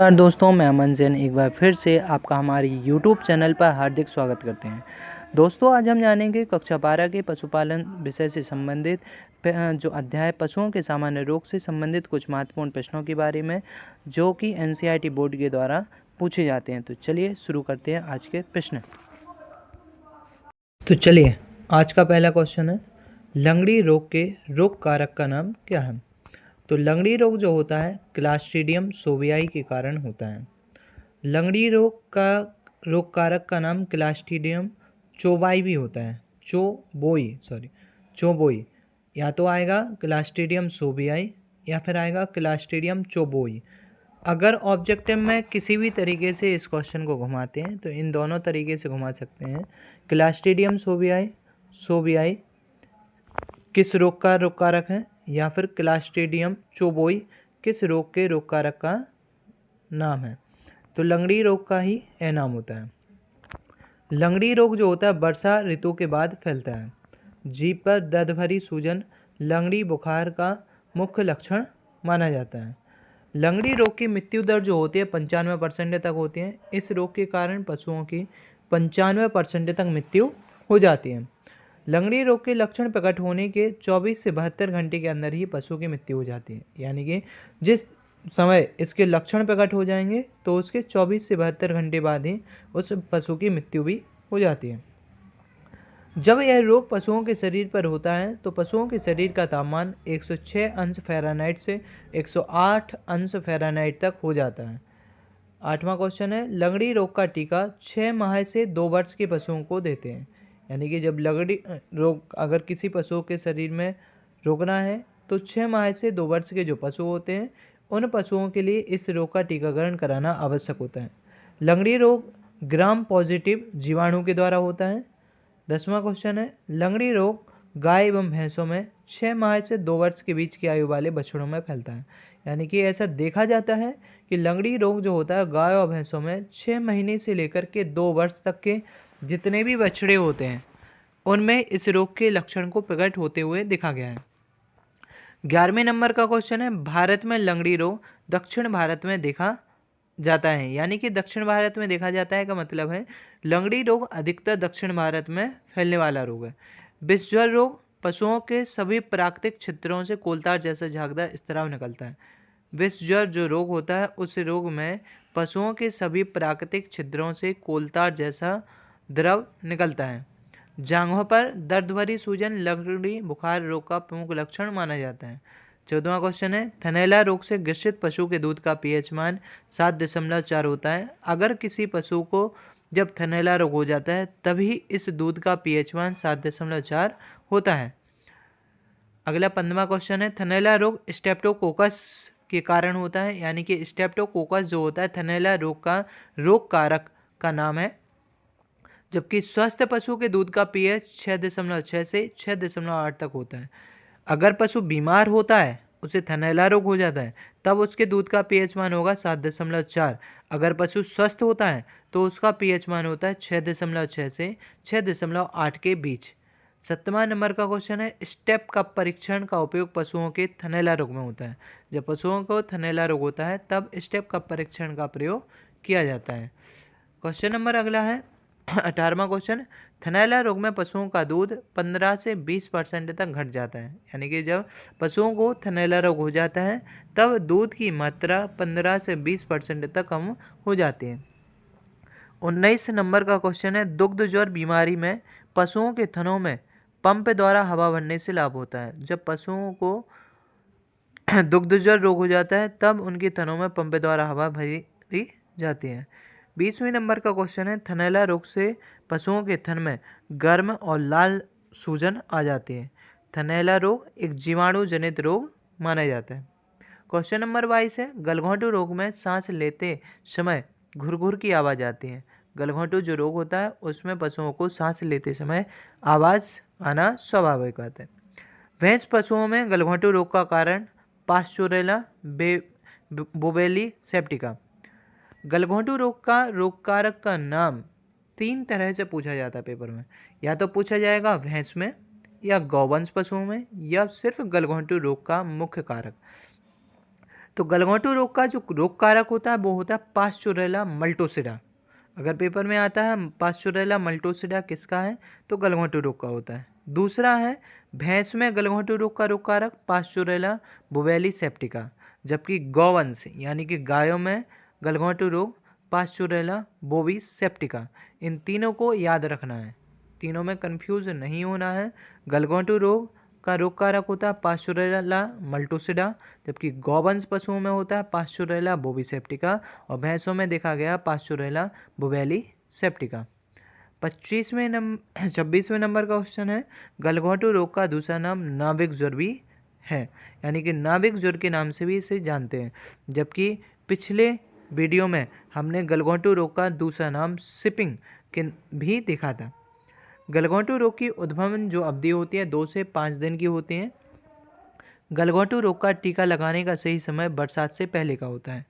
नमस्कार दोस्तों, मैं अमन जैन एक बार फिर से आपका हमारी YouTube चैनल पर हार्दिक स्वागत करते हैं। दोस्तों, आज हम जानेंगे कक्षा 12 के पशुपालन विषय से संबंधित जो अध्याय पशुओं के सामान्य रोग से संबंधित कुछ महत्वपूर्ण प्रश्नों के बारे में, जो कि NCERT बोर्ड के द्वारा पूछे जाते हैं। तो चलिए शुरू करते हैं आज के प्रश्न। तो चलिए, आज का पहला क्वेश्चन है, लंगड़ी रोग के रोग कारक का नाम क्या है? तो लंगड़ी रोग जो होता है क्लास्ट्रीडियम सोवियाई के कारण होता है। लंगड़ी रोग का रोग कारक का नाम क्लास्ट्रीडियम चोबाई भी होता है, चोबोई। या तो आएगा क्लास्ट्रीडियम सोवियाई या फिर आएगा क्लास्ट्रीडियम चोबोई। अगर ऑब्जेक्टिव में किसी भी तरीके से इस क्वेश्चन को घुमाते हैं तो इन दोनों तरीके से घुमा सकते हैं। क्लास्ट्रीडियम सोवियाई किस रोग का रोग कारक है, या फिर क्लास्ट्रीडियम चोबोई किस रोग के रोग कारक का नाम है? तो लंगड़ी रोग का ही ए नाम होता है। लंगड़ी रोग जो होता है वर्षा ऋतु के बाद फैलता है। जीभ पर दर्द भरी सूजन लंगड़ी बुखार का मुख्य लक्षण माना जाता है। लंगड़ी रोग की मृत्यु दर जो होती है 95% तक होती है। इस रोग के कारण पशुओं की 95% तक मृत्यु हो जाती है। लंगड़ी रोग के लक्षण प्रकट होने के 24 से 72 घंटे के अंदर ही पशु की मृत्यु हो जाती है। यानी कि जिस समय इसके लक्षण प्रकट हो जाएंगे तो उसके 24 से 72 घंटे बाद ही उस पशु की मृत्यु भी हो जाती है। जब यह रोग पशुओं के शरीर पर होता है तो पशुओं के शरीर का तापमान 106 अंश फ़ारेनहाइट से 108 अंश फ़ारेनहाइट तक हो जाता है। 8वां क्वेश्चन है, लंगड़ी रोग का टीका 6 माह से 2 वर्ष के पशुओं को देते हैं। यानी कि जब लंगड़ी रोग अगर किसी पशु के शरीर में रोकना है तो 6 माह से 2 वर्ष के जो पशु होते हैं उन पशुओं के लिए इस रोग का टीकाकरण कराना आवश्यक होता है। लंगड़ी रोग ग्राम पॉजिटिव जीवाणु के द्वारा होता है। 10वां क्वेश्चन है, लंगड़ी रोग गाय एवं भैंसों में 6 माह से 2 वर्ष के बीच की आयु वाले बछड़ों में फैलता है। यानी कि ऐसा देखा जाता है कि लंगड़ी रोग जो होता है गाय और भैंसों में 6 महीने से लेकर के 2 वर्ष तक के जितने भी बछड़े होते हैं उनमें इस रोग के लक्षण को प्रकट होते हुए देखा गया है। 11वें नंबर का क्वेश्चन है, भारत में लंगड़ी रोग दक्षिण भारत में देखा जाता है। यानी कि दक्षिण भारत में देखा जाता है का मतलब है लंगड़ी रोग अधिकतर दक्षिण भारत में फैलने वाला रोग है। विषज्वर रोग पशुओं के सभी प्राकृतिक छिद्रों से कोलतार जैसा झागदार स्त्राव निकलता है। विषज्वर जो रोग होता है उस रोग में पशुओं के सभी प्राकृतिक छिद्रों से कोलतार जैसा द्रव निकलता है। जांघों पर दर्द भरी सूजन लंगड़ी बुखार रोग का प्रमुख लक्षण माना जाता है। 14वां क्वेश्चन है, थनैला रोग से ग्रसित पशु के दूध का पीएच मान 7.4 होता है। अगर किसी पशु को जब थनैला रोग हो जाता है तभी इस दूध का पीएच मान 7.4 होता है। अगला 15वां क्वेश्चन है, थनैला रोग स्ट्रेप्टोकोकस के कारण होता है। यानी कि स्ट्रेप्टोकोकस जो होता है थनैला रोग का रोग कारक का नाम है। जबकि स्वस्थ पशु के दूध का पीएच 6.6 से 6.8 तक होता है। अगर पशु बीमार होता है, उसे थनैला रोग हो जाता है, तब उसके दूध का पीएच मान होगा 7.4। अगर पशु स्वस्थ होता है तो उसका पीएच मान होता है 6.6 से 6.8 के बीच। 7वां नंबर का क्वेश्चन है, स्टेप का परीक्षण का उपयोग पशुओं के थनैला रोग में होता है। जब पशुओं को थनैला रोग होता है तब स्टेप का परीक्षण का प्रयोग किया जाता है। क्वेश्चन नंबर अगला है 18वां क्वेश्चन, थनैला रोग में पशुओं का दूध 15 से 20% तक घट जाता है। यानी कि जब पशुओं को थनैला रोग हो जाता है तब दूध की मात्रा 15 से 20% तक कम हो जाती है। 19 नंबर का क्वेश्चन है, दुग्ध ज्वर बीमारी में पशुओं के थनों में पंप द्वारा हवा भरने से लाभ होता है। जब पशुओं को दुग्ध ज्वर रोग हो जाता है तब उनके थनों में पंप द्वारा हवा भरी जाती है। 20वें नंबर का क्वेश्चन है, थनैला रोग से पशुओं के थन में गर्म और लाल सूजन आ जाती है। थनैला रोग एक जीवाणु जनित रोग माना जाता है। क्वेश्चन नंबर 22 है, गलघोंटू रोग में सांस लेते समय घुरघुर की आवाज़ आती है। गलघोंटू जो रोग होता है उसमें पशुओं को सांस लेते समय आवाज़ आना स्वाभाविक बात है। भैंस पशुओं में गलघोंटू रोग का कारण पास्चुरेला बोवेली सेप्टिका। गलघोंटू रोग का रोग कारक का नाम 3 तरह से पूछा जाता है पेपर में। या तो पूछा जाएगा भैंस में, या गौवंश पशुओं में, या सिर्फ गलघोंटू रोग का मुख्य कारक। तो गलघोंटू रोग का जो रोग कारक होता है वो होता है पास्चुरेला मल्टोसिडा। अगर पेपर में आता है पास्चुरेला मल्टोसिडा किसका है, तो गलघोंटू रोग का होता है। दूसरा है भैंस में गलघोंटू रोग का रोग कारक पास्चुरेला बुवेली सेप्टिका, जबकि गौवंश यानी कि गायों में गलघोंटू रोग पास्चुरेला बोवी सेप्टिका। इन तीनों को याद रखना है, तीनों में कंफ्यूज नहीं होना है। गलघोंटू रोग का रोग कारक होता है पास्चुरेला मल्टोसिडा, जबकि गौवंश पशुओं में होता है पास्चुरेला बोविसेप्टिका और भैंसों में देखा गया पास्चुरेला बुवेली सेप्टिका। 26वें नंबर का क्वेश्चन है गलघोंटू रोग का दूसरा नाम नाविक ज्वर भी है, यानी कि नाविक ज्वर के नाम से भी इसे जानते हैं, जबकि पिछले वीडियो में हमने गलघोंटू रोग का दूसरा नाम शिपिंग के भी देखा था। गलघोंटू रोग की उद्भवन जो अवधि होती है 2 से 5 दिन की होती है। गलघोंटू रोग का टीका लगाने का सही समय बरसात से पहले का होता है।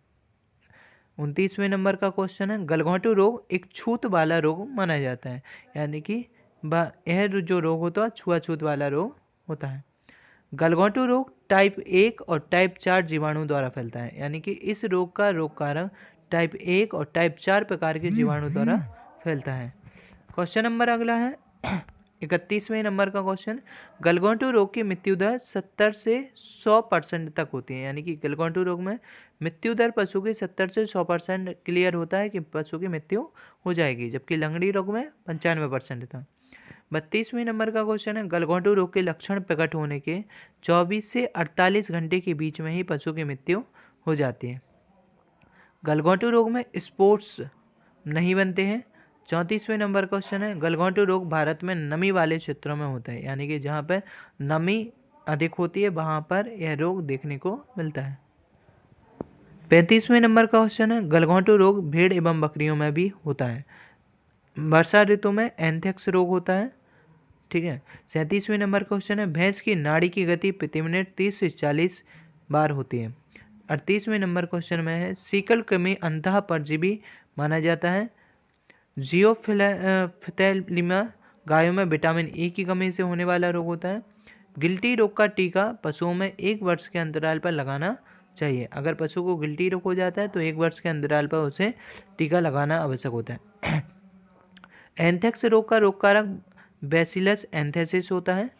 29वें नंबर का क्वेश्चन है गलघोंटू रोग एक छूत वाला रोग माना जाता है, यानी कि यह जो रोग होता है छुआछूत वाला रोग होता है। गलघोंटू रोग टाइप 1 और टाइप 4 जीवाणु द्वारा फैलता है, यानी कि इस रोग का रोग कारक टाइप 1 और टाइप 4 प्रकार के जीवाणु द्वारा फैलता है। क्वेश्चन नंबर अगला है 31वें नंबर का क्वेश्चन गलघोंटू रोग की मृत्यु दर 70 से 100% तक होती है, यानी कि गलघोंटू रोग में मृत्यु दर पशु की 70 से 100% क्लियर होता है कि पशु की मृत्यु हो जाएगी, जबकि लंगड़ी रोग में 95% था। 32वें नंबर का क्वेश्चन है गलघोंटू रोग के लक्षण प्रकट होने के 24 से 48 घंटे के बीच में ही पशु की मृत्यु हो जाती है। गलघोंटू रोग में स्पोर्ट्स नहीं बनते हैं। 34वें नंबर क्वेश्चन है गलघोंटू रोग भारत में नमी वाले क्षेत्रों में होता है, यानी कि जहाँ पर नमी अधिक होती है वहाँ पर यह रोग देखने को मिलता है। 35वें नंबर का क्वेश्चन है गलघोंटू रोग भेड़ एवं बकरियों में भी होता है। वर्षा ऋतु में एंथ्रेक्स रोग होता है, ठीक है। 37वें नंबर क्वेश्चन है भैंस की नाड़ी की गति प्रति मिनट 30 से 40 बार होती है। 38वें नंबर क्वेश्चन में है सीकल कृमि अंतः परजीवी माना जाता है। जियोफिथेलिया गायों में विटामिन ई की कमी से होने वाला रोग होता है। गिल्टी रोग का टीका पशुओं में 1 वर्ष के अंतराल पर लगाना चाहिए। अगर पशु को गिल्टी रोग हो जाता है तो 1 वर्ष के अंतराल पर उसे टीका लगाना आवश्यक होता है। एंथ्रेक्स रोग का रोग कारक बैसिलस एंथ्रेसिस होता है।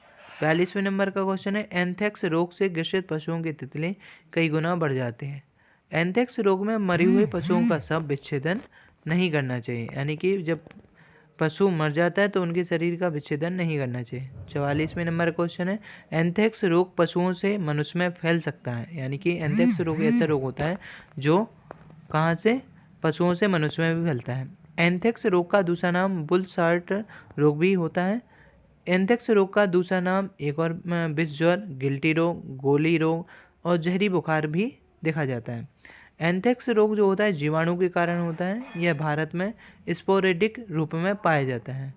42वें नंबर का क्वेश्चन है एंथ्रेक्स रोग से ग्रसित पशुओं की तितली कई गुना बढ़ जाते हैं। एंथ्रेक्स रोग में मरे हुए पशुओं का शव विच्छेदन नहीं करना चाहिए, यानी कि जब पशु मर जाता है तो उनके शरीर का विच्छेदन नहीं करना चाहिए। 44वें नंबर क्वेश्चन है एंथ्रेक्स रोग पशुओं से मनुष्य में फैल सकता है, यानी कि एंथ्रेक्स रोग ऐसा रोग होता है जो कहाँ से पशुओं से मनुष्य में भी फैलता है। एंथ्रेक्स रोग का दूसरा नाम बुलसार्ट रोग भी होता है। एंथ्रेक्स रोग का दूसरा नाम एक और विष ज्वर, गिल्टी रोग, गोली रोग और जहरी बुखार भी देखा जाता है। एंथ्रेक्स रोग जो होता है जीवाणु के कारण होता है। यह भारत में स्पोरेडिक रूप में पाया जाता है।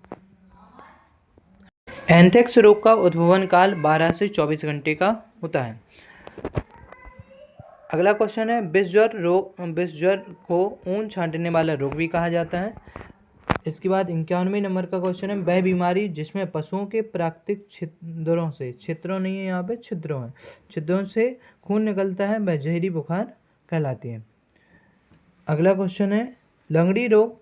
एंथ्रेक्स रोग का उद्भवन काल 12 से 24 घंटे का होता है। अगला क्वेश्चन है विष ज्वर को ऊन छांटने वाला रोग भी कहा जाता है। इसके बाद 51वें नंबर का क्वेश्चन है वह बीमारी जिसमें पशुओं के प्राकृतिक छिद्रों से खून निकलता है वह जहरी बुखार कहलाती है। अगला क्वेश्चन है लंगड़ी रोग,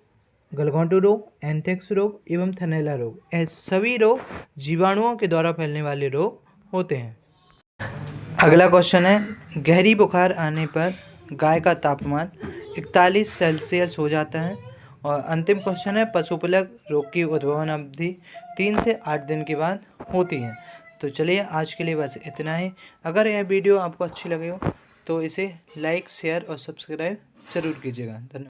गलघोंटू रोग, एंथ्रेक्स रोग एवं थनैला रोग, ये सभी रोग जीवाणुओं के द्वारा फैलने वाले रोग होते हैं। अगला क्वेश्चन है गहरी बुखार आने पर गाय का तापमान 41 सेल्सियस हो जाता है। और अंतिम क्वेश्चन है पशुप्लग रोग की उद्भवन अवधि 3 से 8 दिन के बाद होती है। तो चलिए आज के लिए बस इतना ही। अगर यह वीडियो आपको अच्छी लगी हो तो इसे लाइक, शेयर और सब्सक्राइब ज़रूर कीजिएगा। धन्यवाद।